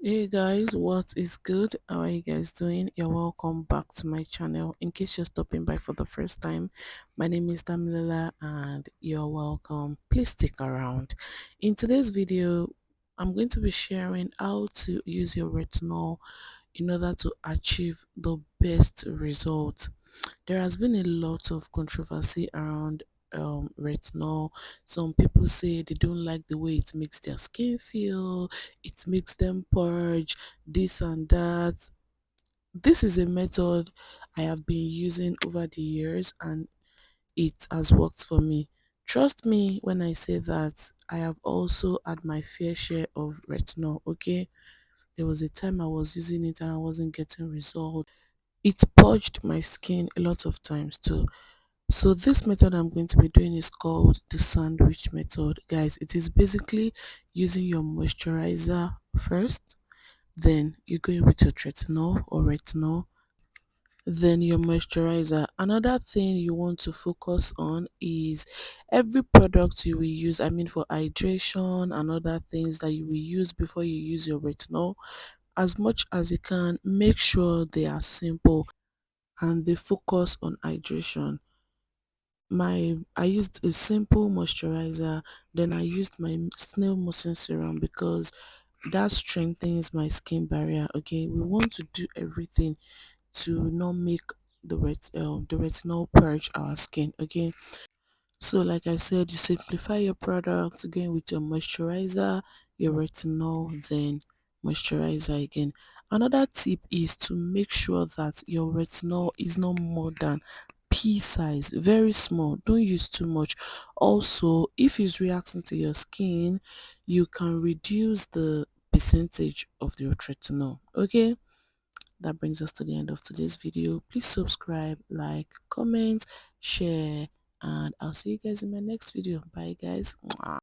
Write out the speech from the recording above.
Hey guys, what is good? How are you guys doing? You're welcome back to my channel. In case you're stopping by for the first time, my name is Damilola and you're welcome. Please stick around. In today's video, I'm going to be sharing how to use your retinol in order to achieve the best results. There has been a lot of controversy around retinol. Some people say they don't like the way it makes their skin feel, it makes them purge, this and that. This is a method I have been using over the years and it has worked for me. Trust me when I say that I have also had my fair share of retinol, okay? There was a time I was using it and I wasn't getting results. It purged my skin a lot of times too. So this method I'm going to be doing is called the sandwich method. Guys, it is basically using your moisturizer first, then you go in with your tretinoin or retinol, then your moisturizer. Another thing you want to focus on is every product you will use, I mean for hydration and other things that you will use before you use your retinol, as much as you can, make sure they are simple and they focus on hydration. I used a simple moisturizer, then I used my snail mucin serum because that strengthens my skin barrier. Okay, we want to do everything to not make the retinol purge our skin. Okay, so like I said, you simplify your product going with your moisturizer, your retinol, then moisturizer again. Another tip is to make sure that your retinol is not more than pea size, very small. Don't use too much. Also, if it's reacting to your skin, you can reduce the percentage of your retinol. Okay, that brings us to the end of today's video. Please subscribe, like, comment, share, and I'll see you guys in my next video. Bye guys.